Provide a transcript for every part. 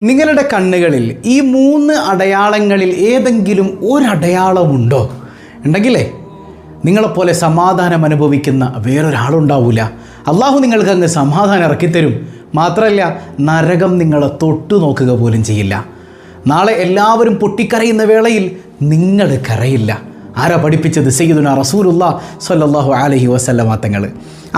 നിങ്ങളുടെ കണ്ണുകളിൽ ഈ 3 അടയാളങ്ങളിൽ ഏതെങ്കിലും ഒരടയാളമുണ്ടോ? ഉണ്ടെങ്കിലേ നിങ്ങളെപ്പോലെ സമാധാനം അനുഭവിക്കുന്ന വേറൊരാളുണ്ടാവില്ല. അള്ളാഹു നിങ്ങൾക്ക് അങ്ങ് സമാധാനം ഇറക്കിത്തരും. മാത്രമല്ല, നരകം നിങ്ങളെ തൊട്ടു നോക്കുക പോലും ചെയ്യില്ല. നാളെ എല്ലാവരും പൊട്ടിക്കരയുന്ന വേളയിൽ നിങ്ങൾ കരയില്ല. ആരാ പഠിപ്പിച്ചത്? സയ്യിദുനാ റസൂലുള്ളാഹി സ്വല്ലല്ലാഹു അലൈഹി വസല്ലമ തങ്ങൾ.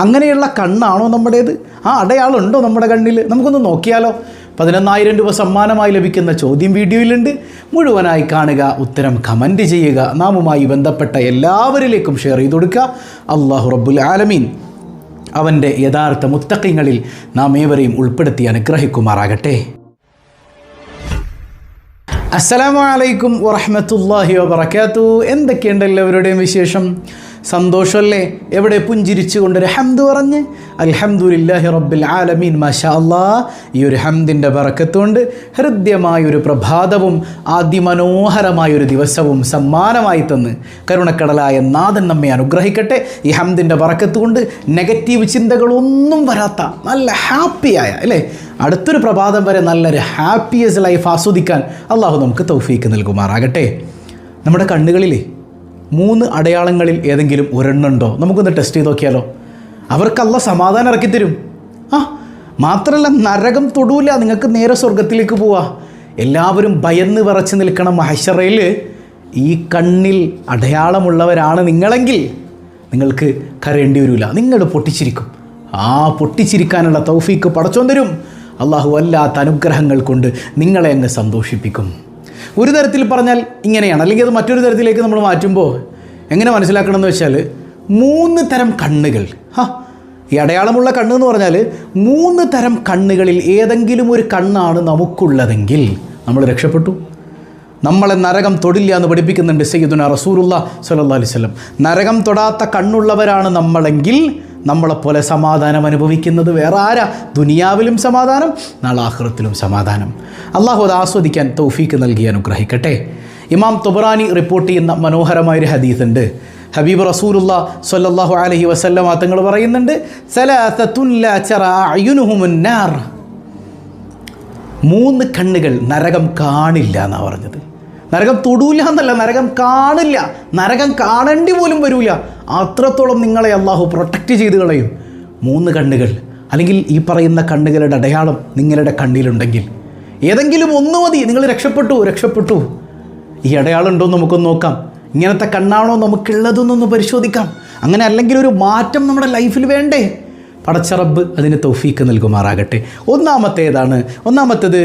അങ്ങനെയുള്ള കണ്ണാണോ നമ്മുടേത്? ആ അടയാളം ഉണ്ടോ നമ്മുടെ കണ്ണിൽ? നമുക്കൊന്ന് നോക്കിയാലോ? 11,000 രൂപ സമ്മാനമായി ലഭിക്കുന്ന ചോദ്യം വീഡിയോയിലുണ്ട്. മുഴുവനായി കാണുക, ഉത്തരം കമൻറ്റ് ചെയ്യുക, നാമുമായി ബന്ധപ്പെട്ട എല്ലാവരിലേക്കും ഷെയർ ചെയ്ത് കൊടുക്കുക. അല്ലാഹു റബ്ബുൽ ആലമീൻ അവൻ്റെ യഥാർത്ഥ മുത്തഖീങ്ങളിൽ നാം ഏവരെയും ഉൾപ്പെടുത്തി അനുഗ്രഹിക്കുമാറാകട്ടെ. അസ്സലാമു അലൈക്കും വറഹ്മത്തുള്ളാഹി വബറകാതുഹു. എന്തൊക്കെയുണ്ട് എല്ലാവരുടെയും വിശേഷം? സന്തോഷമല്ലേ? എവിടെ പുഞ്ചിരിച്ചു കൊണ്ടൊരു ഹംദ് പറഞ്ഞ് അൽഹംദുലില്ലാഹി റബ്ബിൽ ആലമീൻ. മാഷാ അല്ലാഹ്. ഈ ഒരു ഹംദിൻ്റെ ബറക്കത്തുകൊണ്ട് ഹൃദ്യമായൊരു പ്രഭാതവും അതിമനോഹരമായൊരു ദിവസവും സമ്മാനമായി തന്ന് കരുണക്കടലായ നാഥൻ നമ്മെ അനുഗ്രഹിക്കട്ടെ. ഈ ഹംദിൻ്റെ ബറക്കത്തുകൊണ്ട് നെഗറ്റീവ് ചിന്തകളൊന്നും വരാത്ത നല്ല ഹാപ്പിയായ അല്ലേ, അടുത്തൊരു പ്രഭാതം വരെ നല്ലൊരു ഹാപ്പിയസ് ലൈഫ് ആസ്വദിക്കാൻ അള്ളാഹു നമുക്ക് തൗഫീക്ക് നൽകുമാറാകട്ടെ. നമ്മുടെ കണ്ണുകളിൽ 3 അടയാളങ്ങളിൽ ഏതെങ്കിലും ഒരെണ്ണുണ്ടോ? നമുക്കൊന്ന് ടെസ്റ്റ് ചെയ്ത് നോക്കിയാലോ? അവർക്ക് അല്ലാഹു സമാധാനം ഇറക്കിത്തരും. മാത്രമല്ല, നരകം തൊടൂല, നിങ്ങൾക്ക് നേരെ സ്വർഗത്തിലേക്ക് പോവാ. എല്ലാവരും ഭയന്ന് വിറച്ച് നിൽക്കണം മഹ്ശറയിൽ. ഈ കണ്ണിൽ അടയാളമുള്ളവരാണ് നിങ്ങളെങ്കിൽ നിങ്ങൾക്ക് കരയേണ്ടി വരില്ല. നിങ്ങൾ പൊട്ടിച്ചിരിക്കും. പൊട്ടിച്ചിരിക്കാനുള്ള തൗഫീക്ക് പടച്ചോൻ തരും. അള്ളാഹു വല്ലാത്ത അനുഗ്രഹങ്ങൾ കൊണ്ട് നിങ്ങളെ അങ്ങ് സന്തോഷിപ്പിക്കും. ഒരു തരത്തിൽ പറഞ്ഞാൽ ഇങ്ങനെയാണ്, അല്ലെങ്കിൽ അത് മറ്റൊരു തരത്തിലേക്ക് നമ്മൾ മാറ്റുമ്പോൾ എങ്ങനെ മനസ്സിലാക്കണമെന്ന് വെച്ചാൽ 3 തരം കണ്ണുകൾ. ഈ അടയാളമുള്ള കണ്ണെന്ന് പറഞ്ഞാൽ 3 തരം കണ്ണുകളിൽ ഏതെങ്കിലും ഒരു കണ്ണാണ് നമുക്കുള്ളതെങ്കിൽ നമ്മൾ രക്ഷപ്പെട്ടു. നമ്മളെ നരകം തൊടില്ല എന്ന് പഠിപ്പിക്കുന്നുണ്ട് സയ്യിദുനാ റസൂലുള്ളാഹി സ്വല്ലല്ലാഹു അലൈഹി വസല്ലം. നരകം തൊടാത്ത കണ്ണുള്ളവരാണ് നമ്മളെങ്കിൽ നമ്മളെപ്പോലെ സമാധാനം അനുഭവിക്കുന്നത് വേറെ ആരാ? ദുനിയാവിലും സമാധാനം, നാളെ ആഖിറത്തിലും സമാധാനം. അള്ളാഹു അത് ആസ്വദിക്കാൻ തൗഫീക്ക് നൽകി അനുഗ്രഹിക്കട്ടെ. ഇമാം തുബറാനി റിപ്പോർട്ട് ചെയ്യുന്ന മനോഹരമായൊരു ഹദീസുണ്ട്. ഹബീബ് റസൂലുള്ളാഹി സ്വല്ലല്ലാഹു അലൈഹി വസല്ലം തങ്ങൾ പറയുന്നുണ്ട്, സലാസത്തുൻ ലാ തറാ അയുനുഹുമുൻ നാർ. 3 കണ്ണുകൾ നരകം കാണില്ല എന്നാണ് പറഞ്ഞത്. നരകം തൊടൂല എന്നല്ല, നരകം കാണില്ല. നരകം കാണേണ്ടി പോലും വരില്ല. അത്രത്തോളം നിങ്ങളെ അള്ളാഹു പ്രൊട്ടക്റ്റ് ചെയ്ത് കളയും. 3 കണ്ണുകൾ, അല്ലെങ്കിൽ ഈ പറയുന്ന കണ്ണുകളുടെ അടയാളം നിങ്ങളുടെ കണ്ണിലുണ്ടെങ്കിൽ ഏതെങ്കിലും ഒന്ന് മതി, നിങ്ങൾ രക്ഷപ്പെട്ടു. ഈ അടയാളം ഉണ്ടോ നമുക്കൊന്ന് നോക്കാം. ഇങ്ങനത്തെ കണ്ണാണോ നമുക്കുള്ളതെന്നൊന്ന് പരിശോധിക്കാം. അങ്ങനെ അല്ലെങ്കിൽ ഒരു മാറ്റം നമ്മുടെ ലൈഫിൽ വേണ്ടേ? പടച്ച റബ്ബ് അതിന് തൗഫീക്ക് നൽകുമാറാകട്ടെ. ഒന്നാമത്തേത്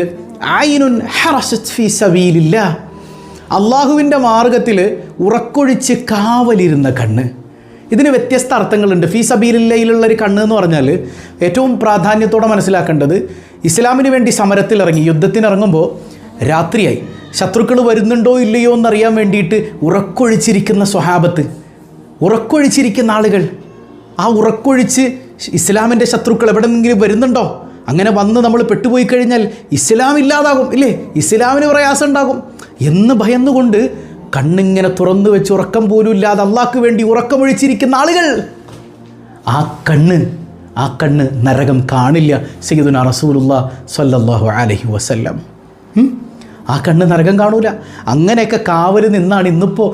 ഐനുൻ ഹറസത് ഫീ സബീലില്ലാഹ്. അള്ളാഹുവിൻ്റെ മാർഗത്തിൽ ഉറക്കൊഴിച്ച് കാവലിരുന്ന കണ്ണ്. ഇതിന് വ്യത്യസ്ത അർത്ഥങ്ങളുണ്ട്. ഫീ സബീലില്ലയിലുള്ളൊരു കണ്ണ് എന്ന് പറഞ്ഞാൽ ഏറ്റവും പ്രാധാന്യത്തോടെ മനസ്സിലാക്കേണ്ടത്, ഇസ്ലാമിന് വേണ്ടി സമരത്തിലിറങ്ങി യുദ്ധത്തിനിറങ്ങുമ്പോൾ രാത്രിയായി, ശത്രുക്കൾ വരുന്നുണ്ടോ ഇല്ലയോ എന്നറിയാൻ വേണ്ടിയിട്ട് ഉറക്കൊഴിച്ചിരിക്കുന്ന സ്വഹാബത്ത്, ഉറക്കൊഴിച്ചിരിക്കുന്ന ആളുകൾ. ഉറക്കൊഴിച്ച് ഇസ്ലാമിൻ്റെ ശത്രുക്കൾ എവിടെയെങ്കിലും വരുന്നുണ്ടോ, അങ്ങനെ വന്ന് നമ്മൾ പെട്ടുപോയി കഴിഞ്ഞാൽ ഇസ്ലാം ഇല്ലാതാകും ഇല്ലേ, ഇസ്ലാമിന് പ്രയാസം ഉണ്ടാകും എന്ന് ഭയന്നുകൊണ്ട് കണ്ണിങ്ങനെ തുറന്നു വെച്ച് ഉറക്കം പോലും ഇല്ലാതെ അള്ളാഹ്ക്ക് വേണ്ടി ഉറക്കമൊഴിച്ചിരിക്കുന്ന ആളുകൾ. ആ കണ്ണ് നരകം കാണില്ല. സയ്യിദുനാ റസൂലുള്ളാഹി സ്വല്ലല്ലാഹു അലൈഹി വസല്ലം. ആ കണ്ണ് നരകം കാണൂല. അങ്ങനെയൊക്കെ കാവൽ നിന്നാണ് ഇന്നിപ്പോൾ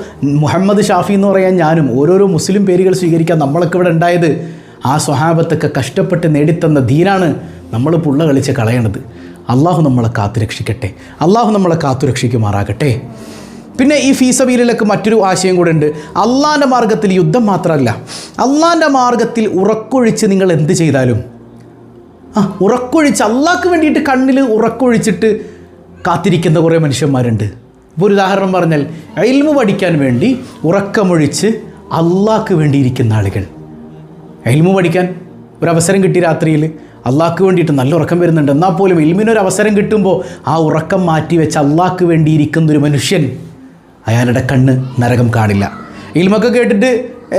മുഹമ്മദ് ഷാഫി എന്ന് പറയാൻ ഞാനും ഓരോരോ മുസ്ലിം പേരുകൾ സ്വീകരിക്കാൻ നമ്മളൊക്കെ ഇവിടെ ഉണ്ടായത്. ആ സ്വഹാബത്തൊക്കെ കഷ്ടപ്പെട്ട് നേടിത്തന്ന ദീനാണ് നമ്മൾ പുള്ള കളിച്ച് കളയണത്. അള്ളാഹു നമ്മളെ കാത്തുരക്ഷിക്കട്ടെ. അള്ളാഹു നമ്മളെ കാത്തുരക്ഷിക്കുമാറാകട്ടെ. പിന്നെ ഈ ഫീ സബീലിലൊക്കെ മറ്റൊരു ആശയം കൂടെ ഉണ്ട്. അള്ളാൻ്റെ മാർഗത്തിൽ യുദ്ധം മാത്രമല്ല, അള്ളാൻ്റെ മാർഗത്തിൽ ഉറക്കൊഴിച്ച് നിങ്ങൾ എന്ത് ചെയ്താലും, ഉറക്കൊഴിച്ച് അള്ളാഹ്ക്ക് വേണ്ടിയിട്ട് കണ്ണിൽ ഉറക്കൊഴിച്ചിട്ട് കാത്തിരിക്കുന്ന കുറേ മനുഷ്യന്മാരുണ്ട്. ഇപ്പോൾ ഒരു ഉദാഹരണം പറഞ്ഞാൽ, ഇൽമു പഠിക്കാൻ വേണ്ടി ഉറക്കമൊഴിച്ച് അള്ളാഹ്ക്ക് വേണ്ടിയിരിക്കുന്ന ആളുകൾ. ഇൽമു പഠിക്കാൻ ഒരവസരം കിട്ടി രാത്രിയിൽ, അള്ളാഹ്ക്ക് വേണ്ടിയിട്ട് നല്ല ഉറക്കം വരുന്നുണ്ട്, എന്നാൽ പോലും ഇൽമിനൊരവസരം കിട്ടുമ്പോൾ ആ ഉറക്കം മാറ്റി വെച്ച് അള്ളാഹ്ക്ക് വേണ്ടിയിരിക്കുന്നൊരു മനുഷ്യൻ, അയാളുടെ കണ്ണ് നരകം കാണില്ല. ഇൽമൊക്കെ കേട്ടിട്ട്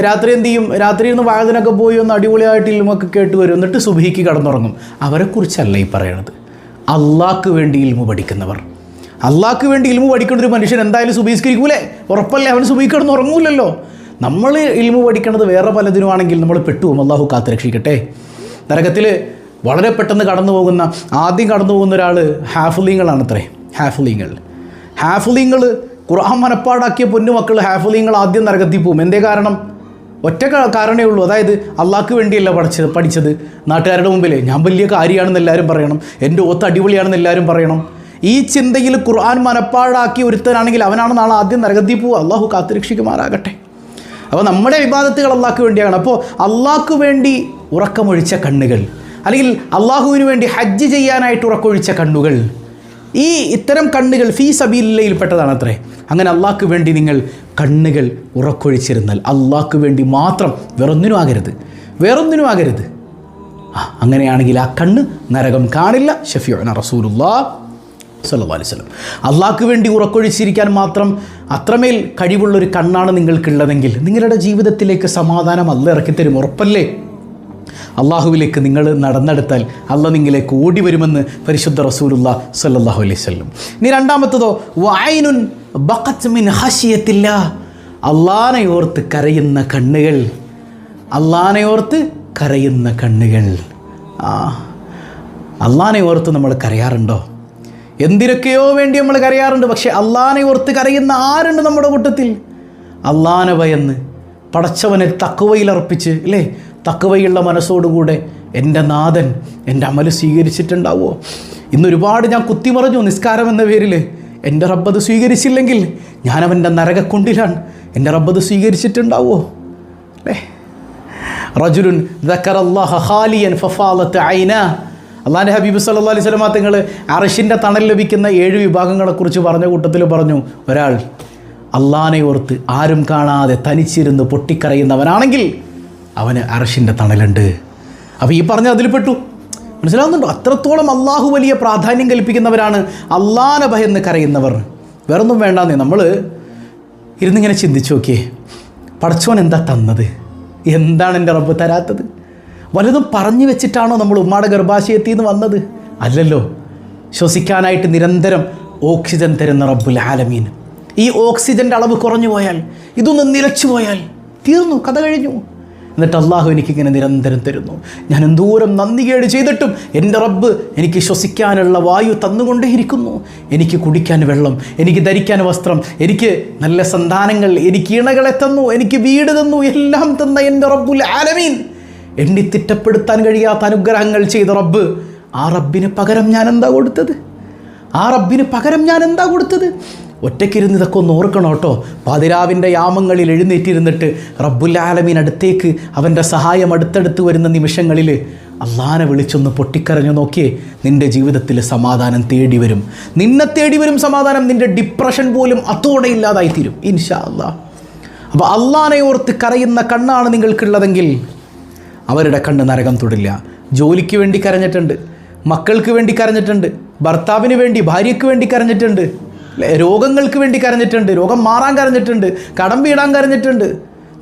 രാത്രി എന്ത് ചെയ്യും? രാത്രി ഒന്ന് വാഴതിനൊക്കെ പോയി ഒന്ന് അടിപൊളിയായിട്ട് ഇൽമൊക്കെ കേട്ട് വരും, എന്നിട്ട് സുബഹിക്ക് കടന്നുറങ്ങും. അവരെക്കുറിച്ചല്ല ഈ പറയണത്. അള്ളാഹ്ക്ക് വേണ്ടി ഇൽമു പഠിക്കുന്നവർ. അള്ളാഹ്ക്ക് വേണ്ടി ഇൽമു പഠിക്കുന്ന ഒരു മനുഷ്യൻ എന്തായാലും സുബഹിസ്കരിക്കൂലേ? ഉറപ്പല്ലേ? അവന് സുബഹിക്ക് കിടന്നുറങ്ങൂലല്ലോ. നമ്മൾ ഇൽമു പഠിക്കുന്നത് വേറെ പലതിനുമാണെങ്കിൽ നമ്മൾ പെട്ടുപോകും. അള്ളാഹു കാത്തുരക്ഷിക്കട്ടെ. നരകത്തിൽ വളരെ പെട്ടെന്ന് ആദ്യം കടന്നു പോകുന്ന ഒരാൾ ഹാഫിളീങ്ങളാണത്രേ. ഹാഫിളീങ്ങൾ ഖുർആൻ മനപ്പാടാക്കിയ പൊന്നുമക്കൾ ഹാഫിളീങ്ങൾ ആദ്യം നരകത്തിൽ പോകും. എന്തേ കാരണം? ഒറ്റ കാരണമേ ഉള്ളൂ. അതായത് അള്ളാഹ്ക്ക് വേണ്ടിയല്ല പഠിച്ചത്, നാട്ടുകാരുടെ മുമ്പിൽ ഞാൻ വലിയ കാര്യമാണെന്ന് എല്ലാവരും പറയണം, എൻ്റെ ഓത്ത് അടിപൊളിയാണെന്ന് എല്ലാവരും പറയണം. ഈ ചിന്തയിൽ ഖുർആൻ മനപ്പാടാക്കി ഒരുത്തനാണെങ്കിൽ അവനാണ് നാളെ ആദ്യം നരകത്തിൽ പോവുക. അള്ളാഹു കാത്തുരക്ഷിക്കുമാറാകട്ടെ. അപ്പോൾ നമ്മുടെ ഇബാദത്തുകൾ അള്ളാഹ്ക്ക് വേണ്ടിയാണ്. അപ്പോൾ അള്ളാഹ്ക്ക് വേണ്ടി ഉറക്കമൊഴിച്ച കണ്ണുകൾ, അല്ലെങ്കിൽ അള്ളാഹുവിന് വേണ്ടി ഹജ്ജ് ചെയ്യാനായിട്ട് ഉറക്കൊഴിച്ച കണ്ണുകൾ, ഇത്തരം കണ്ണുകൾ ഫീ സബീലില്ലയിൽപ്പെട്ടതാണ് അത്രേ. അങ്ങനെ അള്ളാഹ്ക്ക് വേണ്ടി നിങ്ങൾ കണ്ണുകൾ ഉറക്കൊഴിച്ചിരുന്നാൽ അള്ളാഹ്ക്ക് വേണ്ടി മാത്രം, വേറൊന്നിനും ആകരുത്. അങ്ങനെയാണെങ്കിൽ ആ കണ്ണ് നരകം കാണില്ല. ഷഫീഉന റസൂലുള്ളാഹി സ്വല്ലല്ലാഹു അലൈഹി വസല്ലം. അള്ളാഹ്ക്ക് വേണ്ടി ഉറക്കൊഴിച്ചിരിക്കാൻ മാത്രം അത്രമേൽ കഴിവുള്ളൊരു കണ്ണാണ് നിങ്ങൾക്കുള്ളതെങ്കിൽ നിങ്ങളുടെ ജീവിതത്തിലേക്ക് സമാധാനം അല്ലാഹ് ഇറക്കിത്തരും. ഉറപ്പല്ലേ? അള്ളാഹുവിലേക്ക് നിങ്ങൾ നടന്നെടുത്താൽ അള്ളാഹ് നിങ്ങളിലേക്ക് ഓടി വരുമെന്ന് പരിശുദ്ധ റസൂലുള്ളാഹി സ്വല്ലല്ലാഹു അലൈഹി വസല്ലം. ഇനി രണ്ടാമത്തതോ, വഅൈനുൻ ബഖത് മിൻ ഖശിയത്തില്ലാഹ്, അള്ളാഹനെ ഓർത്ത് കരയുന്ന കണ്ണുകൾ. അള്ളാഹനെ ഓർത്ത് നമ്മൾ കരയാറുണ്ടോ? എന്തിനൊക്കെയോ വേണ്ടി നമ്മൾ കരയാറുണ്ട്. പക്ഷേ അള്ളാഹനെ ഓർത്ത് കരയുന്ന ആരുണ്ട് നമ്മുടെ കൂട്ടത്തിൽ? അള്ളാഹനെ ഭയന്ന് പടച്ചവനെ തഖ്വയിലർപ്പിച്ച്, അല്ലേ, തഖ്വയുള്ള മനസ്സോടുകൂടെ എൻ്റെ നാഥൻ എൻ്റെ അമല് സ്വീകരിച്ചിട്ടുണ്ടാവുമോ? ഇന്നൊരുപാട് ഞാൻ കുത്തിമറിഞ്ഞു നിസ്കാരം എന്ന പേരിൽ. എൻ്റെ റബ്ബത് സ്വീകരിച്ചില്ലെങ്കിൽ ഞാനവൻ്റെ നരകക്കൊണ്ടിലാണ്. എൻ്റെ റബ്ബത് സ്വീകരിച്ചിട്ടുണ്ടാവുമോ? അല്ലേ? റജുലുൻ ദക്കറല്ലാഹ ഖാലിയൻ ഫഫാലത്ത് ഐനാ. അള്ളാഹുവിൻ്റെ ഹബീബ് സല്ലല്ലാഹു അലൈഹി വസല്ലം തങ്ങൾ അർശിൻ്റെ തണൽ ലഭിക്കുന്ന 7 വിഭാഗങ്ങളെക്കുറിച്ച് പറഞ്ഞ കൂട്ടത്തിൽ പറഞ്ഞു, ഒരാൾ അള്ളാഹനെ ഓർത്ത് ആരും കാണാതെ തനിച്ചിരുന്ന് പൊട്ടിക്കരയുന്നവനാണെങ്കിൽ അവന് അർശിൻ്റെ തണലുണ്ട്. അപ്പോൾ ഈ പറഞ്ഞ അതിൽപ്പെട്ടു. മനസ്സിലാവുന്നുണ്ടോ? അത്രത്തോളം അള്ളാഹു വലിയ പ്രാധാന്യം കൽപ്പിക്കുന്നവരാണ് അള്ളാഹനെ ഭയന്ന് കരയുന്നവർ. വേറൊന്നും വേണ്ടാന്നേ. നമ്മൾ ഇരുന്നിങ്ങനെ ചിന്തിച്ചു നോക്കിയേ, പടച്ചോൻ എന്താ തന്നത്? എന്താണ് എൻ്റെ റബ്ബ് തരാത്തത്? വലുതും പറഞ്ഞു വെച്ചിട്ടാണോ നമ്മൾ ഉമ്മാടെ ഗർഭാശയത്തിൽ നിന്ന് വന്നത്? അല്ലല്ലോ. ശ്വസിക്കാനായിട്ട് നിരന്തരം ഓക്സിജൻ തരുന്ന റബ്ബുൽ ആലമീൻ. ഈ ഓക്സിജൻ്റെ അളവ് കുറഞ്ഞു പോയാൽ, ഇതൊന്ന് നിലച്ചു പോയാൽ തീർന്നു, കഥ കഴിഞ്ഞു. എന്നിട്ട് അള്ളാഹു എനിക്കിങ്ങനെ നിരന്തരം തരുന്നു. ഞാൻ എന്തോരം നന്ദികേട് ചെയ്തിട്ടും എൻ്റെ റബ്ബ് എനിക്ക് ശ്വസിക്കാനുള്ള വായു തന്നുകൊണ്ടേയിരിക്കുന്നു. എനിക്ക് കുടിക്കാൻ വെള്ളം, എനിക്ക് ധരിക്കാൻ വസ്ത്രം, എനിക്ക് നല്ല സന്താനങ്ങൾ, എനിക്ക് ഇണകളെ തന്നു, എനിക്ക് വീട് തന്നു, എല്ലാം തന്ന എൻ്റെ റബ്ബുൽ ആലമീൻ, എണ്ണി തിട്ടപ്പെടുത്താൻ കഴിയാത്ത അനുഗ്രഹങ്ങൾ ചെയ്ത റബ്ബ്. ആ റബ്ബിന് പകരം ഞാൻ എന്താ കൊടുത്തത്? ഒറ്റയ്ക്കിരുന്ന് ഇതൊക്കെ ഒന്ന് ഓർക്കണം കേട്ടോ. പാതിരാവിൻ്റെ യാമങ്ങളിൽ എഴുന്നേറ്റിരുന്നിട്ട് റബ്ബുൽ ആലമീൻ അടുത്തേക്ക്, അവൻ്റെ സഹായം അടുത്തടുത്ത് വരുന്ന നിമിഷങ്ങളിൽ അള്ളാഹനെ വിളിച്ചൊന്ന് പൊട്ടിക്കരഞ്ഞു നോക്കിയേ, നിൻ്റെ ജീവിതത്തിൽ സമാധാനം തേടി വരും. നിന്നെ തേടി വരും സമാധാനം. നിൻ്റെ ഡിപ്രഷൻ പോലും അതോടെ ഇല്ലാതായിത്തീരും ഇൻഷാ അല്ലാഹ്. അപ്പോൾ അള്ളാഹനെ ഓർത്ത് കരയുന്ന കണ്ണാണ് നിങ്ങൾക്കുള്ളതെങ്കിൽ അവരുടെ കണ്ണ് നരകം തൊടില്ല. ജോലിക്ക് വേണ്ടി കരഞ്ഞിട്ടുണ്ട്, മക്കൾക്ക് വേണ്ടി കരഞ്ഞിട്ടുണ്ട്, ഭർത്താവിന് വേണ്ടി, ഭാര്യയ്ക്ക് വേണ്ടി കരഞ്ഞിട്ടുണ്ട്, രോഗങ്ങൾക്ക് വേണ്ടി കരഞ്ഞിട്ടുണ്ട്, രോഗം മാറാൻ കരഞ്ഞിട്ടുണ്ട്, കടം വീടാൻ കരഞ്ഞിട്ടുണ്ട്,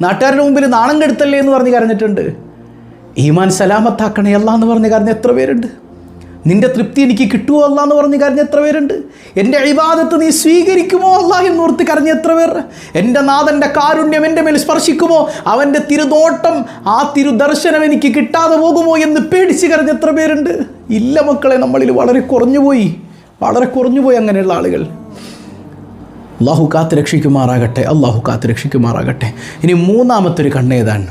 നാട്ടുകാരുടെ മുമ്പിൽ നാണം കെടുത്തല്ലേ എന്ന് പറഞ്ഞ് കരഞ്ഞിട്ടുണ്ട്, ഈമാൻ സലാമത്താക്കണേ അല്ലാ എന്ന് പറഞ്ഞ് കരഞ്ഞ എത്ര പേരുണ്ട്? നിൻ്റെ തൃപ്തി എനിക്ക് കിട്ടുമോ അല്ലാ എന്ന് പറഞ്ഞ് കരഞ്ഞ എത്ര പേരുണ്ട്? എൻ്റെ ഇബാദത്ത് നീ സ്വീകരിക്കുമോ അല്ലാ എന്നോർത്ത് കരഞ്ഞ എത്ര പേർ? എൻ്റെ നാഥൻ്റെ കാരുണ്യം എൻ്റെ മേൽ സ്പർശിക്കുമോ, അവൻ്റെ തിരുനോട്ടം, ആ തിരുദർശനം എനിക്ക് കിട്ടാതെ പോകുമോ എന്ന് പേടിച്ച് കരഞ്ഞ എത്ര പേരുണ്ട്? ഇല്ല മക്കളെ, നമ്മളിൽ വളരെ കുറഞ്ഞുപോയി അങ്ങനെയുള്ള ആളുകൾ. അള്ളാഹു കാത്ത് രക്ഷിക്കുമാറാകട്ടെ. ഇനി മൂന്നാമത്തൊരു കണ്ണ് ഏതാണ്?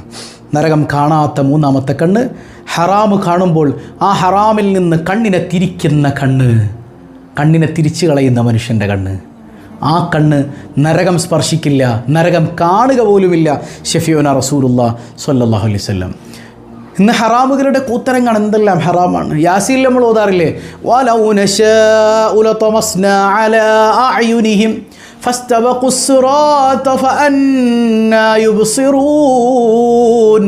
നരകം കാണാത്ത മൂന്നാമത്തെ കണ്ണ്, ഹറാമ് കാണുമ്പോൾ ആ ഹറാമിൽ നിന്ന് കണ്ണിനെ തിരിക്കുന്ന കണ്ണ്, കണ്ണിനെ തിരിച്ചു കളയുന്ന മനുഷ്യൻ്റെ കണ്ണ്. ആ കണ്ണ് നരകം സ്പർശിക്കില്ല, നരകം കാണുക പോലുമില്ല. ഷഫീഉന റസൂലുള്ളാഹി സ്വല്ലല്ലാഹു അലൈഹി വസല്ലം. ഇന്ന് ഹറാമുകളുടെ കൂത്തരങ്ങാണ്. എന്തെല്ലാം ഹറാമാണ്. യാസീൻ നമ്മൾ ഓതാറില്ലേ, വലൗ നശാഉ ലതമസ്നാ അലാ അഅ്യുനിഹിം ഫസ്തബഖു الصراط فأنى يبصرون.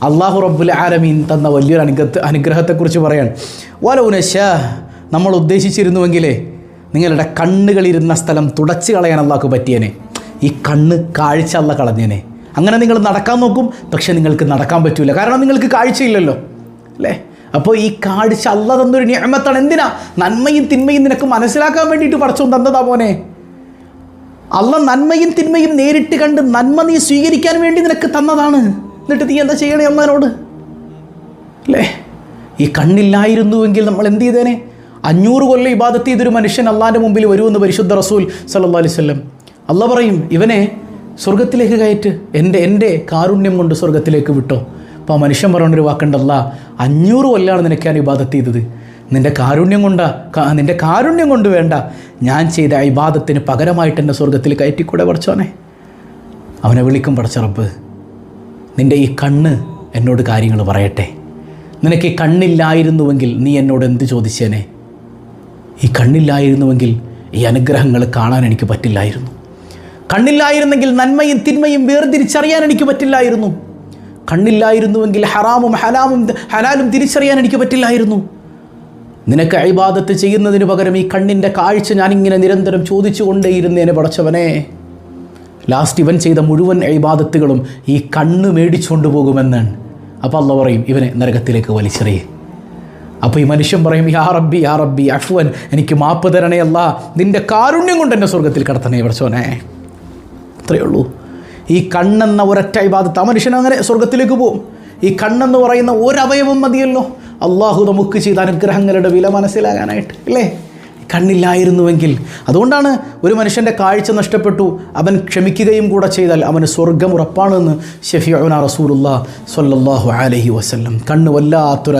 അള്ളാഹു റബ്ബുൽ ആലമീൻ തന്ന വലിയൊരു അനുഗ്രഹത്തെക്കുറിച്ച് പറയാൻ, വലൗ നശാ, നമ്മൾ ഉദ്ദേശിച്ചിരുന്നുവെങ്കിലേ നിങ്ങളുടെ കണ്ണുകളിരുന്ന സ്ഥലം തുടച്ചു കളയാൻ അള്ളാഹ്ക്ക് പറ്റിയേനെ. ഈ കണ്ണ് കാഴ്ച അല്ല കളഞ്ഞേനെ. അങ്ങനെ നിങ്ങൾ നടക്കാൻ നോക്കും, പക്ഷെ നിങ്ങൾക്ക് നടക്കാൻ പറ്റില്ല, കാരണം നിങ്ങൾക്ക് കാഴ്ചയില്ലല്ലോ, അല്ലേ? അപ്പോൾ ഈ കാഴ്ച അല്ല തന്നൊരു നിഅമത്താണ്. എന്തിനാ? നന്മയും തിന്മയും നിനക്ക് മനസ്സിലാക്കാൻ വേണ്ടിയിട്ട് പടച്ചോൻ തന്നതാ മോനെ. അല്ല നന്മയും തിന്മയും നേരിട്ട് കണ്ട് നന്മ നീ സ്വീകരിക്കാൻ വേണ്ടി നിനക്ക് തന്നതാണ്. എന്നിട്ട് നീ എന്താ ചെയ്യണേ അള്ളാഹിനോട്? അല്ലേ? ഈ കണ്ണില്ലായിരുന്നുവെങ്കിൽ നമ്മൾ എന്ത് ചെയ്തേനെ? 500 കൊല്ലം ഇബാദത്ത് ചെയ്തൊരു മനുഷ്യൻ അള്ളാൻ്റെ മുമ്പിൽ വരുമെന്ന് പരിശുദ്ധ റസൂൽ സല്ലല്ലാഹു അലൈഹി വസല്ലം. അള്ളാഹ് പറയും, ഇവനെ സ്വർഗത്തിലേക്ക് കയറ്റ്, എൻ്റെ കാരുണ്യം കൊണ്ട് സ്വർഗത്തിലേക്ക് വിട്ടോ. അപ്പോൾ ആ മനുഷ്യൻ പറഞ്ഞൊരു വാക്കുണ്ടല്ല, 500 കൊല്ലാണ് നിനക്ക് ഞാൻ ഇബാദത്ത് ചെയ്തത്, നിൻ്റെ കാരുണ്യം കൊണ്ട് വേണ്ട, ഞാൻ ചെയ്ത ഇബാദത്തിന് പകരമായിട്ട് എന്നെ സ്വർഗത്തിൽ കയറ്റിക്കൂടെ പടച്ചോനെ? അവനെ വിളിക്കും, പടച്ച റബ്ബ്, നിൻ്റെ ഈ കണ്ണ് എന്നോട് കാര്യങ്ങൾ പറയട്ടെ. നിനക്ക് ഈ കണ്ണില്ലായിരുന്നുവെങ്കിൽ നീ എന്നോട് എന്ത് ചോദിച്ചേനെ? ഈ കണ്ണില്ലായിരുന്നുവെങ്കിൽ ഈ അനുഗ്രഹങ്ങൾ കാണാൻ എനിക്ക് പറ്റില്ലായിരുന്നു. കണ്ണില്ലായിരുന്നെങ്കിൽ നന്മയും തിന്മയും വേർതിരിച്ചറിയാൻ എനിക്ക് പറ്റില്ലായിരുന്നു. കണ്ണില്ലായിരുന്നുവെങ്കിൽ ഹറാമും ഹലാലും തിരിച്ചറിയാൻ എനിക്ക് പറ്റില്ലായിരുന്നു. നിനക്ക് ഇബാദത്ത് ചെയ്യുന്നതിന് പകരം ഈ കണ്ണിൻ്റെ കാഴ്ച ഞാനിങ്ങനെ നിരന്തരം ചോദിച്ചു കൊണ്ടേയിരുന്നേനെ പടച്ചവനെ. ലാസ്റ്റ് ഇവൻ ചെയ്ത മുഴുവൻ ഇബാദത്തുകളും ഈ കണ്ണ് മേടിച്ചുകൊണ്ട് പോകുമെന്നാണ്. അപ്പോൾ അള്ളാഹ് പറയും, ഇവനെ നരകത്തിലേക്ക് വലിച്ചെറിയേ. അപ്പോൾ ഈ മനുഷ്യൻ പറയും, യാ റബ്ബി അഫ്വൻ, എനിക്ക് മാപ്പ് തരണേ അല്ലാ, നിൻ്റെ കാരുണ്യം കൊണ്ട് എന്നെ സ്വർഗത്തിൽ കടത്തണേ പടച്ചോനെ. അത്രയേ ഉള്ളൂ. ഈ കണ്ണെന്ന ഒരൊറ്റ ഇബാദത്ത്, ആ മനുഷ്യൻ അങ്ങനെ സ്വർഗത്തിലേക്ക് പോകും. ഈ കണ്ണെന്ന് പറയുന്ന ഒരവയവം മതിയല്ലോ അള്ളാഹു നമുക്ക് ചെയ്ത അനുഗ്രഹങ്ങളുടെ വില മനസ്സിലാകാനായിട്ട്, അല്ലേ? കണ്ണില്ലായിരുന്നുവെങ്കിൽ. അതുകൊണ്ടാണ് ഒരു മനുഷ്യൻ്റെ കാഴ്ച നഷ്ടപ്പെട്ടു, അവൻ ക്ഷമിക്കുകയും കൂടെ ചെയ്താൽ അവന് സ്വർഗ്ഗം ഉറപ്പാണെന്ന് ശഫീഉന റസൂലുള്ളാഹി സ്വല്ലല്ലാഹു അലൈഹി വസല്ലം. കണ്ണ് വല്ലാത്തൊരു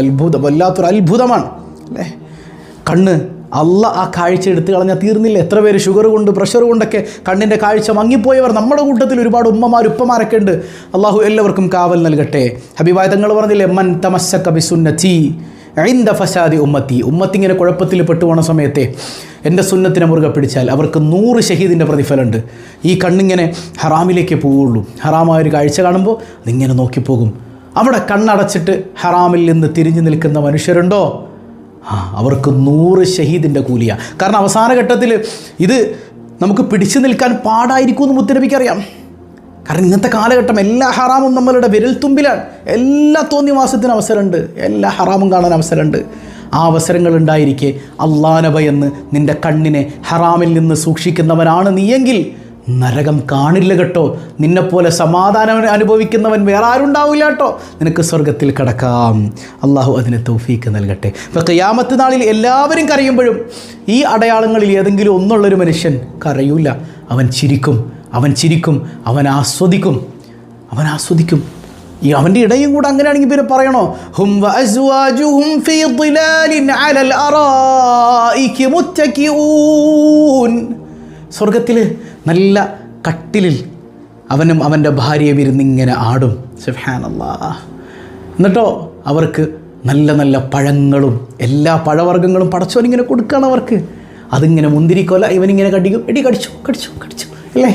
അത്ഭുതമാണ്, അല്ലേ? കണ്ണ് ആ കാഴ്ച എടുത്തു കളഞ്ഞാൽ തീർന്നില്ല. എത്ര പേര് ഷുഗർ കൊണ്ട് പ്രഷർ കൊണ്ടൊക്കെ കണ്ണിൻ്റെ കാഴ്ച മങ്ങിപ്പോയവർ നമ്മുടെ കൂട്ടത്തിൽ ഒരുപാട് ഉപ്പമാരൊക്കെ ഉണ്ട്. അള്ളാഹു എല്ലാവർക്കും കാവൽ നൽകട്ടെ. ഹബീബായ തങ്ങൾ പറഞ്ഞില്ലേ, മൻ തമസ്സക ബിസുന്നതി ഇൻദ ഫസാദി ഉമ്മത്തി ഇങ്ങനെ കുഴപ്പത്തിൽ പെട്ടുപോണ സമയത്തെ എൻ്റെ സുന്നത്തിനെ മുറുകെ പിടിച്ചാൽ അവർക്ക് 100 ഷഹീദിൻ്റെ പ്രതിഫലമുണ്ട്. ഈ കണ്ണിങ്ങനെ ഹറാമിലേക്ക് പോവുള്ളൂ. ഹറാമായ ഒരു കാഴ്ച കാണുമ്പോൾ അതിങ്ങനെ നോക്കിപ്പോകും. അവിടെ കണ്ണടച്ചിട്ട് ഹറാമിൽ നിന്ന് തിരിഞ്ഞു നിൽക്കുന്ന മനുഷ്യരുണ്ടോ, അവർക്ക് 100 ഷഹീദിൻ്റെ കൂലിയാണ്. കാരണം അവസാന ഘട്ടത്തിൽ ഇത് നമുക്ക് പിടിച്ചു നിൽക്കാൻ പാടായിരിക്കുമെന്ന് മുത്തനബിക്കറിയാം. കാരണം ഇന്നത്തെ കാലഘട്ടം എല്ലാ ഹറാമും നമ്മളുടെ വിരൽത്തുമ്പിലാണ്. എല്ലാ തോന്നിവാസത്തിനും അവസരമുണ്ട്, എല്ലാ ഹറാമും കാണാൻ അവസരമുണ്ട്. ആ അവസരങ്ങളുണ്ടായിരിക്കെ അള്ളാനെ ഭയന്ന് നിൻ്റെ കണ്ണിനെ ഹറാമിൽ നിന്ന് സൂക്ഷിക്കുന്നവനാണ് നീയെങ്കിൽ നരകം കാണില്ല കേട്ടോ. നിന്നെപ്പോലെ സമാധാനം അനുഭവിക്കുന്നവൻ വേറെ ആരുണ്ടാവില്ല കേട്ടോ. നിനക്ക് സ്വർഗത്തിൽ കടക്കാം. അള്ളാഹു അതിന് തൗഫീക്ക് നൽകട്ടെ. ഇപ്പോൾ ഖിയാമത്ത് നാളിൽ എല്ലാവരും കരയുമ്പോഴും ഈ അടയാളങ്ങളിൽ ഏതെങ്കിലും ഒന്നുള്ളൊരു മനുഷ്യൻ കരയൂല. അവൻ ചിരിക്കും, അവൻ ആസ്വദിക്കും. ഈ അവൻ്റെ ഇടയും കൂടെ അങ്ങനെയാണെങ്കിൽ പിന്നെ പറയണോ, ഹും വഅസ്വാജുഹും ഫീ ളിലാലിൻ അലൽ അറായികി മുത്തകിഊൻ. സ്വർഗത്തിൽ നല്ല കട്ടിലിൽ അവനും അവൻ്റെ ഭാര്യയെ വിരുന്നിങ്ങനെ ആടും. സുബ്ഹാനല്ലാഹ്. എന്നിട്ടോ അവർക്ക് നല്ല നല്ല പഴങ്ങളും എല്ലാ പഴവർഗ്ഗങ്ങളും പടച്ചോനിങ്ങനെ കൊടുക്കുകയാണ് അവർക്ക്. അതിങ്ങനെ മുന്തിരിക്കൊല ഇവനിങ്ങനെ കടിക്കും, എടി കടിച്ചു അല്ലേ?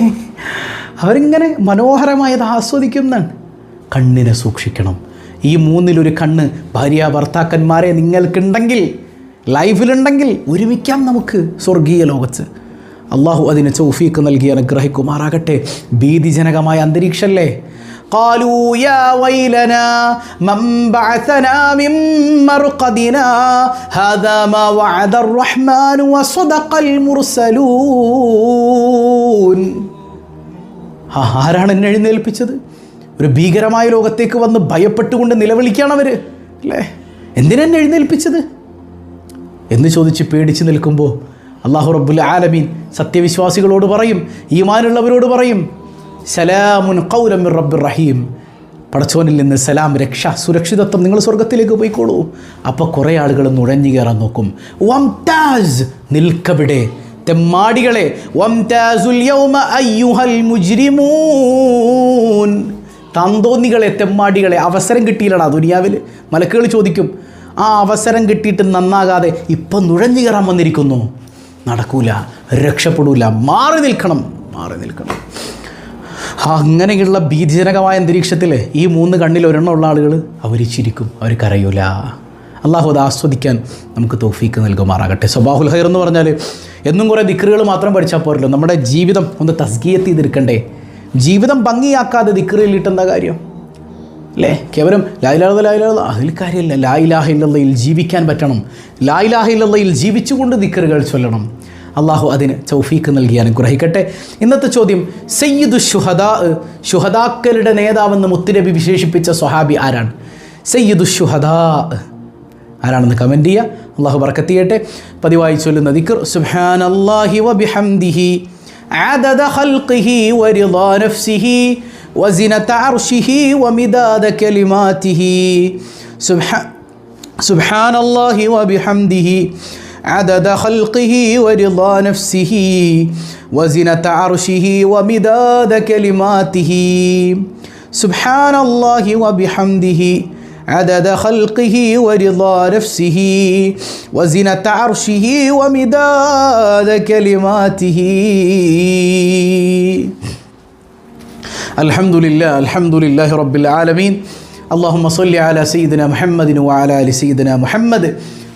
അവരിങ്ങനെ മനോഹരമായത് ആസ്വദിക്കുന്നതാണ്. കണ്ണിനെ സൂക്ഷിക്കണം. ഈ 3-ൽ 1 കണ്ണ് ഭാര്യ ഭർത്താക്കന്മാരെ നിങ്ങൾക്കുണ്ടെങ്കിൽ, ലൈഫിലുണ്ടെങ്കിൽ ഒരുമിക്കാം നമുക്ക് സ്വർഗീയ ലോകത്ത്. അള്ളാഹു അതിന് തൗഫീക്ക് നൽകി അനുഗ്രഹിക്കുമാറാകട്ടെ. ഭീതിജനകമായ അന്തരീക്ഷമല്ലേ? قالوا يا ويلنا من بعثنا من مرقدنا هذا ما وعد الرحمن وصدق المرسلون. ആരാണ് എന്നെ എഴുന്നേൽപ്പിച്ചത്? ഒരു ഭീകരമായ ലോകത്തേക്ക് വന്ന് ഭയപ്പെട്ടുകൊണ്ട് നിലവിളിക്കുകയാണ് അവർ, അല്ലേ? എന്തിനെന്നെ എഴുന്നേൽപ്പിച്ചത് എന്ന് ചോദിച്ച് പേടിച്ച് നിൽക്കുമ്പോൾ അല്ലാഹു റബ്ബുൽ ആലമീൻ സത്യവിശ്വാസികളോട് പറയും, ഈമാനുള്ളവരോട് പറയും, സലാമുൻ ഖൗലൻ മിർ റബ്ബിർ റഹീം. പടച്ചോനിൽ നിന്ന് സലാം, രക്ഷ, സുരക്ഷിതത്വം, നിങ്ങൾ സ്വർഗത്തിലേക്ക് പോയിക്കോളൂ. അപ്പോൾ കുറേ ആളുകൾ നുഴഞ്ഞു കയറാൻ നോക്കും. വംതാസ്, നിൽക്കവിടെ തെമ്മാടികളെ. വംതാസുൽ യൗമ അയ്യുഹൽ മുജ്രിമൂൻ, താന്തോന്നികളെ, തെമ്മാടികളെ. അവസരം കിട്ടിയില്ലടാ ദുനിയാവിൽ. മലക്കുകൾ ചോദിക്കും, ആ അവസരം കിട്ടിയിട്ട് നന്നാകാതെ ഇപ്പം നുഴഞ്ഞു കയറാൻ വന്നിരിക്കുന്നു. നടക്കൂല, രക്ഷപ്പെടൂല, മാറി നിൽക്കണം. അങ്ങനെയുള്ള ഭീതിജനകമായ അന്തരീക്ഷത്തിൽ ഈ 3 കണ്ണിൽ ഒരെണ്ണമുള്ള ആളുകൾ അവർ ചിരിക്കും, അവർ കരയൂല. അള്ളാഹു അത് ആസ്വദിക്കാൻ നമുക്ക് തൗഫീക്ക് നൽകുമാറാകട്ടെ. സ്വബാഹുൽ ഖൈർ എന്ന് പറഞ്ഞാൽ എന്നും കുറേ ദിക്റുകൾ മാത്രം പഠിച്ചാൽ പോരല്ലോ. നമ്മുടെ ജീവിതം ഒന്ന് തസ്കിയത്ത് ചെയ്തെടുക്കണ്ടേ? ജീവിതം ഭംഗിയാക്കാതെ ദിക്റിൽ ഇട്ടെന്താ കാര്യം, അല്ലേ? കേവലം ലാ ഇലാഹ ഇല്ലല്ലാഹ് അതിൽ കാര്യമല്ല. ലാ ഇലാഹ ഇല്ലല്ലാഹയിൽ ജീവിക്കാൻ പറ്റണം. ലാ ഇലാഹ ഇല്ലല്ലാഹയിൽ ജീവിച്ചുകൊണ്ട് ദിക്റുകൾ ചൊല്ലണം. അള്ളാഹു അതിന് തൗഫീക്ക് നൽകി അനുഗ്രഹിക്കട്ടെ. ഇന്നത്തെ ചോദ്യം, സയ്യിദു ശുഹദാ, ശുഹദാക്കളുടെ നേതാവെന്ന് മുത്തുനബി വിശേഷിപ്പിച്ച സ്വഹാബി ആരാണ്? സയ്യിദു ശുഹദാ, ആരാണെന്ന് കമൻറ്റ് ചെയ്യുക. അള്ളാഹു ബർക്കത്ത് ചെയ്യട്ടെ. പതിവായി ചൊല്ലുന്ന ദിക്ർ സുബ്ഹാനല്ലാഹി വബിഹംദിഹി അദദ ഖൽഖിഹി വറിളാ നഫ്സിഹി വസിനത അർശിഹി വമിദാദ കലിമാതിഹി. സുബ്ഹാനല്ലാഹി വബിഹംദിഹി عدد خلقه ورضا نفسه وزنة عرشه ومداد كلماته. سبحان الله وبحمده عدد خلقه ورضا نفسه وزنة عرشه ومداد كلماته. الحمد لله رب العالمين. اللهم صل على سيدنا محمد وعلى آل سيدنا محمد.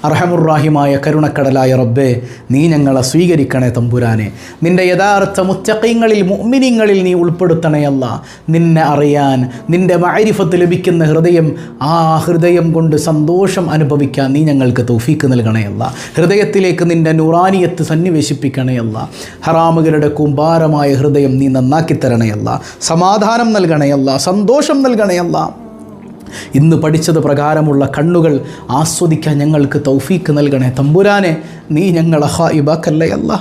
അർഹമുറാഹിമായ കരുണക്കടലായ റബ്ബേ, നീ ഞങ്ങളെ സ്വീകരിക്കണേ തമ്പുരാനെ. നിൻ്റെ യഥാർത്ഥ മുത്തഖീങ്ങളിൽ മുഅ്മിനീങ്ങളിൽ നീ ഉൾപ്പെടുത്തണേ അല്ലാ. നിന്നെ അറിയാൻ, നിൻ്റെ മഅരിഫത്ത് ലഭിക്കുന്ന ഹൃദയം, ആ ഹൃദയം കൊണ്ട് സന്തോഷം അനുഭവിക്കാൻ നീ ഞങ്ങൾക്ക് തൗഫീക്ക് നൽകണേ അല്ലാ. ഹൃദയത്തിലേക്ക് നിൻ്റെ നൂറാനിയത്ത് സന്നിവേശിപ്പിക്കണേ അല്ലാ. ഹറാമുകളുടെ കൂമ്പാരമായ ഹൃദയം നീ നന്നാക്കി തരണേ അല്ലാ. സമാധാനം നൽകണേ അല്ലാ. സന്തോഷം നൽകണേ അല്ലാ. ഇന്ന് പഠിച്ചത് പ്രകാരമുള്ള കണ്ണുകൾ ആസ്വദിക്കാൻ ഞങ്ങൾക്ക് തൗഫീക്ക് നൽകണേ തമ്പുരാനെ. നീ ഞങ്ങളെ ഖായിബാക്കല്ലേ അല്ലാ.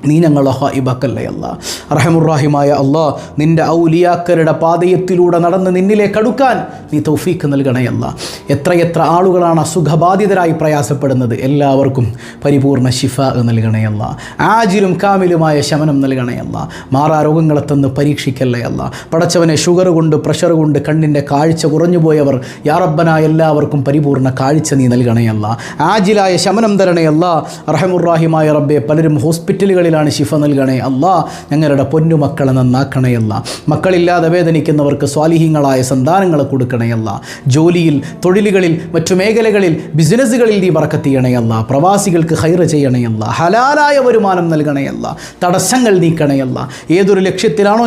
നീ ഞങ്ങളെ ഖായിബാക്കല്ലേ അല്ലാ. റഹമുറാഹിമായ അല്ലാ, നിൻ്റെ ഔലിയാക്കളുടെ പാതയത്തിലൂടെ നടന്ന് നിന്നിലേക്ക് അടുക്കാൻ നീ തൗഫീക്ക് നൽകണേ അല്ലാ. എത്രയെത്ര ആളുകളാണ് അസുഖബാധിതരായി പ്രയാസപ്പെടുന്നത്, എല്ലാവർക്കും പരിപൂർണ്ണ ശിഫാ നൽകണേ അല്ലാ. ആജിലും കാമിലുമായ ശമനം നൽകണേ അല്ലാ. മാറാ രോഗങ്ങളെ തന്ന് പരീക്ഷിക്കല്ലേ അല്ലാ. പടച്ചവനെ, ഷുഗർ കൊണ്ട് പ്രഷർ കൊണ്ട് കണ്ണിൻ്റെ കാഴ്ച കുറഞ്ഞു പോയവർ, യാ റബ്ബനാ എല്ലാവർക്കും പരിപൂർണ്ണ കാഴ്ച നീ നൽകണേ അല്ലാ. ആജിലായ ശമനം തരണേ അല്ലാ. റഹമുറാഹിമായ റബ്ബെ, പലരും ഹോസ്പിറ്റലുകളിൽ ശിഫ നൽകണേ അല്ലാ. ഞങ്ങളുടെ പൊന്നുമക്കളെ നന്നാക്കണേ അല്ലാ. മക്കളില്ലാതെ വേദനിക്കുന്നവർക്ക് സ്വാലിഹീങ്ങളായ സന്താനങ്ങളെ കൊടുക്കണേ അല്ലാ. ജോലിയിൽ, തൊഴിലുകളിൽ, മറ്റു മേഖലകളിൽ, ബിസിനസ്സുകളിൽ നീ ബറക്കത്ത് ചെയ്യണേ അല്ലാ. പ്രവാസികൾക്ക് ഖൈർ ചെയ്യണേ അല്ലാ. ഹലാലായ വരുമാനം നൽകണേ അല്ലാ. തടസ്സങ്ങൾ നീക്കണേ അല്ലാ. ഏതൊരു ലക്ഷ്യത്തിലാണോ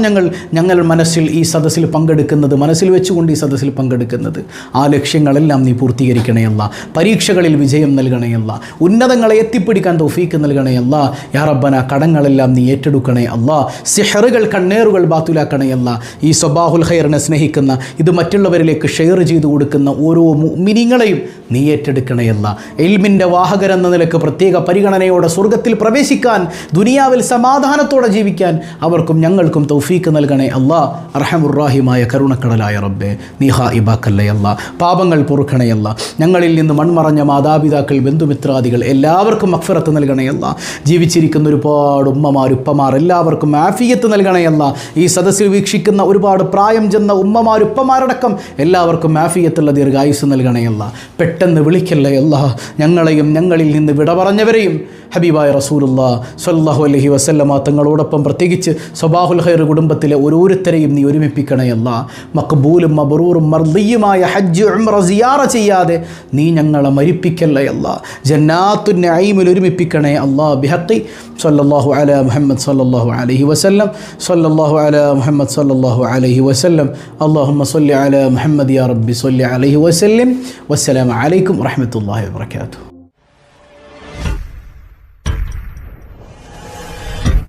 ഞങ്ങൾ മനസ്സിൽ ഈ സദസ്സിൽ പങ്കെടുക്കുന്നത്, മനസ്സിൽ വെച്ചുകൊണ്ട് ഈ സദസ്സിൽ പങ്കെടുക്കുന്നത്, ആ ലക്ഷ്യങ്ങളെല്ലാം നീ പൂർത്തീകരിക്കണേ അല്ലാ. പരീക്ഷകളിൽ വിജയം നൽകണേ അല്ലാ. ഉന്നതങ്ങളെ എത്തിപ്പിടിക്കാൻ തൗഫീക്ക് നൽകണേ അല്ലാ. യാ റബ്ബന, കടങ്ങളെല്ലാം നീ ഏറ്റെടുക്കണേ അല്ലാ. സിഹറുകൾ, കണ്ണേറുകൾ ബാത്തുലാക്കണേ അല്ലാ. ഈ സ്വബാഹുൽ ഖൈറിനെ സ്നേഹിക്കുന്ന, ഇത് മറ്റുള്ളവരിലേക്ക് ഷെയർ ചെയ്തു കൊടുക്കുന്ന ഓരോ മുഅ്മിനീങ്ങളെയും നീ ഏറ്റെടുക്കണേ അല്ലാ. ഇൽമിൻ്റെ വാഹകരെന്ന നിലക്ക് പ്രത്യേക പരിഗണനയോടെ സ്വർഗത്തിൽ പ്രവേശിക്കാൻ, ദുനിയാവിൽ സമാധാനത്തോടെ ജീവിക്കാൻ അവർക്കും ഞങ്ങൾക്കും തൗഫീക്ക് നൽകണേ അല്ലാ. അർഹമുറാഹിമായ കരുണക്കടലായ റബ്ബേ, നീ ഖായിബാക്കല്ലേ അല്ലാ. പാപങ്ങൾ പൊറുക്കണേ അല്ലാ. ഞങ്ങളിൽ നിന്ന് മൺമറഞ്ഞ മാതാപിതാക്കൾ, ബന്ധുമിത്രാദികൾ എല്ലാവർക്കും മഗ്ഫിറത്ത് നൽകണേ അല്ലാ. ജീവിച്ചിരിക്കുന്ന ഒരുപാട് ഉമ്മമാർ, ഉപ്പമാർ എല്ലാവർക്കും ആഫിയത്ത് നൽകണേ അല്ലാ. ഈ സദസ്സിൽ വീക്ഷിക്കുന്ന ഒരുപാട് പ്രായം ചെന്ന ഉമ്മമാർ, ഉപ്പമാരടക്കം എല്ലാവർക്കും ആഫിയത്തുള്ള ദീർഘായുസ് നൽകണേ അല്ലാ. പെട്ടെന്ന് വിളിക്കല്ലേ അല്ലാ. ഞങ്ങളെയും ഞങ്ങളിൽ നിന്ന് വിട പറഞ്ഞവരെയും ഹബീബായ റസൂലുള്ളാഹി സ്വല്ലല്ലാഹു അലൈഹി വസല്ലമ തങ്ങളോടൊപ്പം പ്രത്യേകിച്ച് സ്വബാഹുൽ ഖൈർ കുടുംബത്തിലെ ഓരോരുത്തരെയും നീ ഒരുമിപ്പിക്കണേ അല്ലാ. മഖ്ബൂലും മബ്റൂറും മർദിയുമായ ഹജ്ജ് ഉംറ സിയാറ ചെയ്യാതെ നീ ഞങ്ങളെ മരിപ്പിക്കല്ലേ അല്ലാ. ജന്നാത്തുൻ നഈമിൽ ഒരുമിപ്പിക്കണേ അല്ലാ. ബിഹഖി സ്വല്ലല്ലാഹു അലാ മുഹമ്മദ് സ്വല്ലല്ലാഹു അലൈഹി വസല്ലം. സ്വല്ലല്ലാഹു അലാ മുഹമ്മദ് സ്വല്ലല്ലാഹു അലൈഹി വസല്ലം. അല്ലാഹുമ്മ സ്വല്ലി അലാ മുഹമ്മദ് യാ റബ്ബി സ്വല്ലി അലൈഹി വസല്ലം. വസ്സലാമു അലൈക്കും വറഹ്മത്തുള്ളാഹി വബറകാതുഹു.